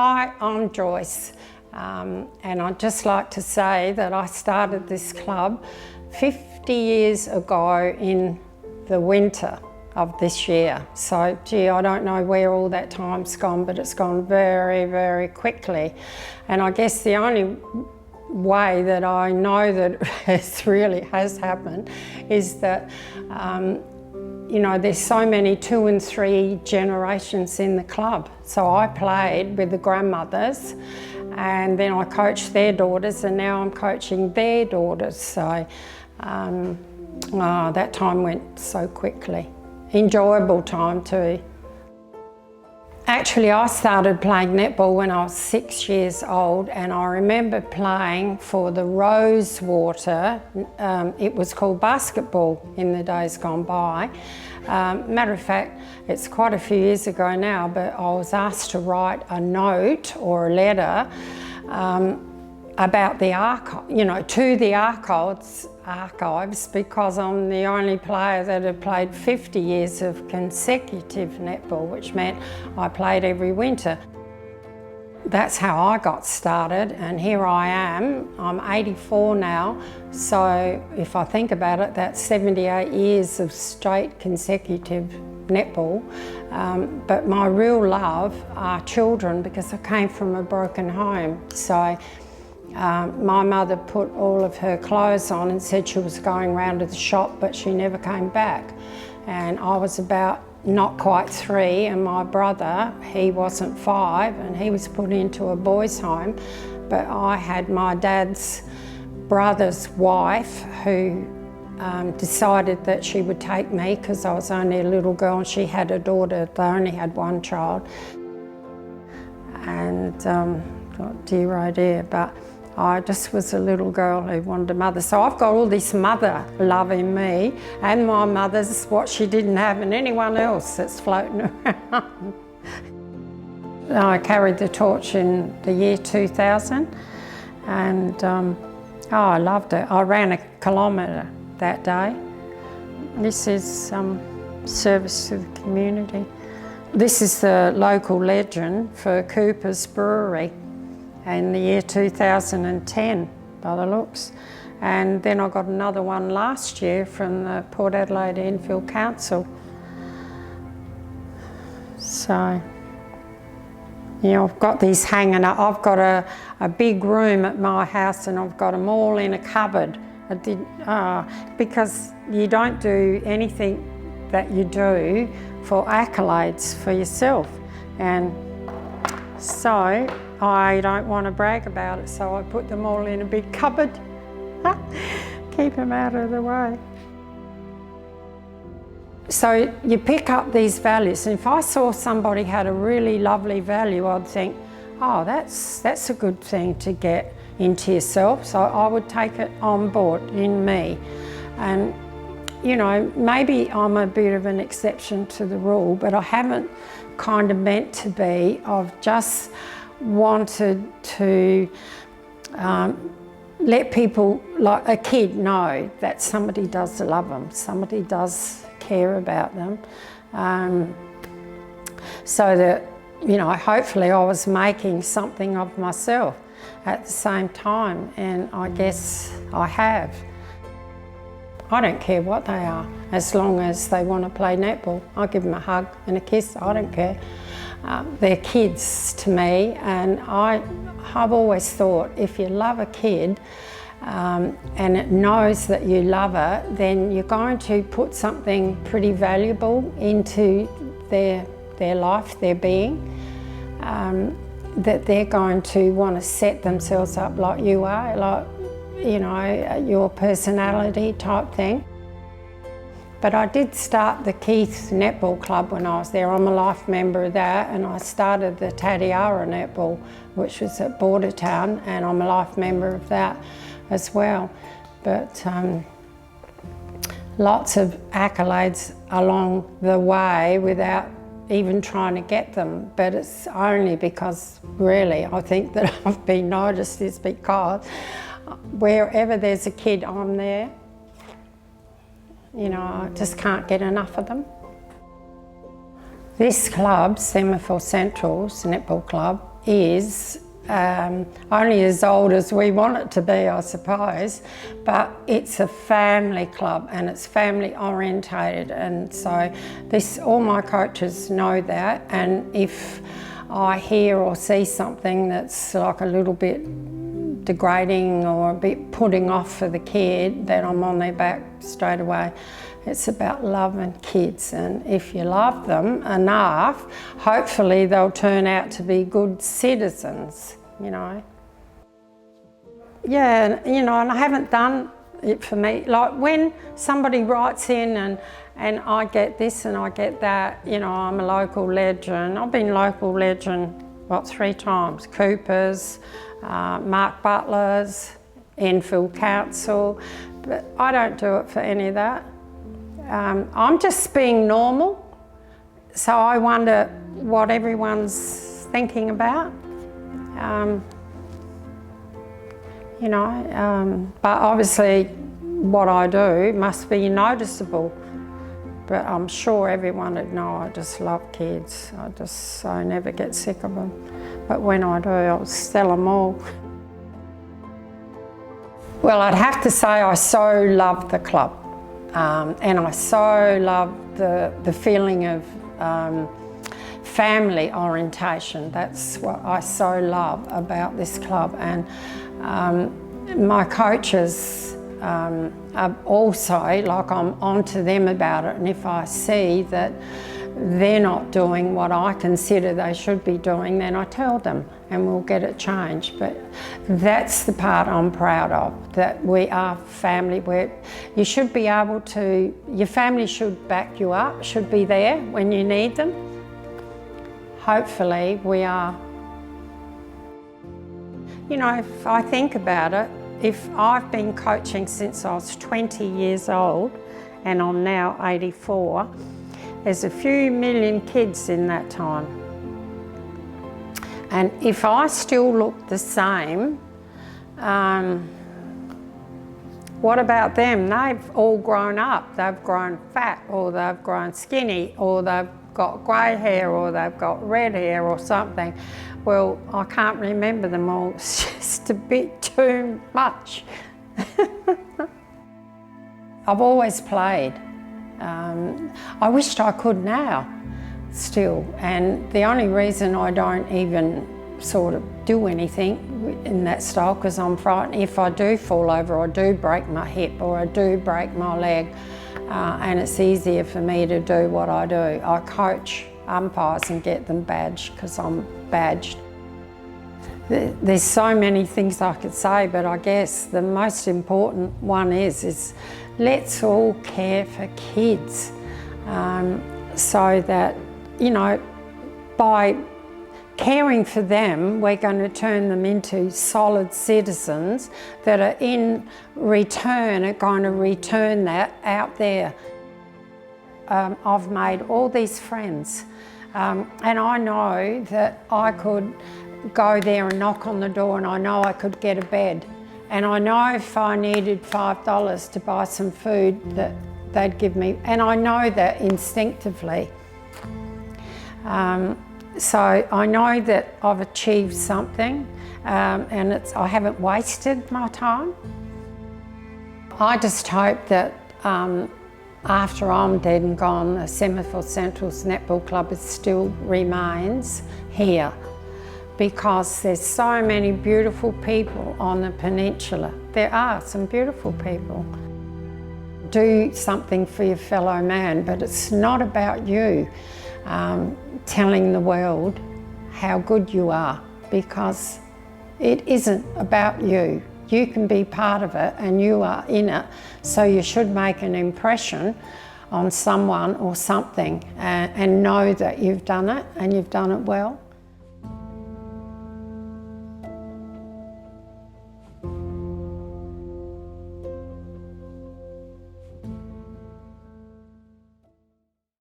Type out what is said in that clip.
Hi, I'm Joyce, and I'd just like to say that I started this club 50 years ago in the winter of this year. So, gee, I don't know where all that time's gone, but it's gone very, very quickly. And I guess the only way that I know that it really has happened is that you know, there's so many 2 and 3 generations in the club. So I played with the grandmothers, and then I coached their daughters, and now I'm coaching their daughters. So that time went so quickly. Enjoyable time too. Actually, I started playing netball when I was 6 years old, and I remember playing for the Rosewater. It was called basketball in the days gone by. Matter of fact, it's quite a few years ago now, but I was asked to write a note or a letter about the archive, you know, to the archives, because I'm the only player that had played 50 years of consecutive netball, which meant I played every winter. That's how I got started, and here I am. I'm 84 now, so if I think about it, that's 78 years of straight consecutive netball. But my real love are children, because I came from a broken home. So my mother put all of her clothes on and said she was going round to the shop, but she never came back. And I was about not quite 3, and my brother, he wasn't 5, and he was put into a boys' home. But I had my dad's brother's wife who decided that she would take me because I was only a little girl and she had a daughter. They only had one child. And got dear idea, but I just was a little girl who wanted a mother. So I've got all this mother love in me, and my mother's what she didn't have in anyone else that's floating around. I carried the torch in the year 2000, and I loved it. I ran a kilometre that day. This is service to the community. This is the local legend for Cooper's Brewery in the year 2010, by the looks. And then I got another one last year from the Port Adelaide Enfield Council. So, you know, I've got these hanging up. I've got a big room at my house, and I've got them all in a cupboard. Because you don't do anything that you do for accolades for yourself. And so I don't want to brag about it, so I put them all in a big cupboard. Keep them out of the way. So you pick up these values, and if I saw somebody had a really lovely value, I'd think, oh, that's a good thing to get into yourself. So I would take it on board in me. And you know, maybe I'm a bit of an exception to the rule, but I haven't kind of meant to be. I've just wanted to let people, like a kid, know that somebody does love them, somebody does care about them. So that, you know, hopefully I was making something of myself at the same time, and I guess I have. I don't care what they are, as long as they want to play netball. I give them a hug and a kiss, I don't care. They're kids to me, and I've always thought if you love a kid and it knows that you love it, then you're going to put something pretty valuable into their life, their being, that they're going to want to set themselves up like you are, like, you know, your personality type thing. But I did start the Keith Netball Club when I was there. I'm a life member of that, and I started the Tatiara Netball, which was at Bordertown, and I'm a life member of that as well. But lots of accolades along the way without even trying to get them. But it's only because, really, I think that I've been noticed is because wherever there's a kid, I'm there. You know, I just can't get enough of them. This club, Semaphore Centrals Netball Club, is only as old as we want it to be, I suppose, but it's a family club and it's family orientated, and so all my coaches know that, and if I hear or see something that's like a little bit degrading or a bit putting off for the kid, then I'm on their back straight away. It's about loving kids, and if you love them enough, hopefully they'll turn out to be good citizens, you know. Yeah, you know, and I haven't done it for me. Like when somebody writes in and I get this and I get that, you know, I'm a local legend. I've been local legend, 3 times. Cooper's, Mark Butler's, Enfield Council, but I don't do it for any of that. I'm just being normal, so I wonder what everyone's thinking about, you know, but obviously what I do must be noticeable, but I'm sure everyone would know I just love kids. I never get sick of them, but when I do, I'll sell them all. Well, I'd have to say I so love the club. And I so love the feeling of family orientation. That's what I so love about this club. And my coaches are also, like, I'm on to them about it, and if I see that they're not doing what I consider they should be doing, then I tell them and we'll get it changed. But that's the part I'm proud of, that we are family. You should be able to, your family should back you up, should be there when you need them. Hopefully we are. You know, if I think about it, if I've been coaching since I was 20 years old and I'm now 84, there's a few million kids in that time. And if I still look the same, what about them? They've all grown up. They've grown fat, or they've grown skinny, or they've got grey hair, or they've got red hair or something. Well, I can't remember them all. It's just a bit too much. I've always played. I wished I could now, still, and the only reason I don't even sort of do anything in that style, because I'm frightened if I do fall over, or I do break my hip, or I do break my leg, and it's easier for me to do what I do. I coach umpires and get them badged because I'm badged. There's so many things I could say, but I guess the most important one is let's all care for kids, so that, you know, by caring for them, we're going to turn them into solid citizens that are in return are going to return that out there. I've made all these friends, and I know that I could go there and knock on the door, and I know I could get a bed. And I know if I needed $5 to buy some food that they'd give me, and I know that instinctively. So I know that I've achieved something, and I haven't wasted my time. I just hope that after I'm dead and gone, the Semaphore Centrals Netball Club still remains here, because there's so many beautiful people on the peninsula. There are some beautiful people. Do something for your fellow man, but it's not about you telling the world how good you are, because it isn't about you. You can be part of it and you are in it, so you should make an impression on someone or something and know that you've done it and you've done it well.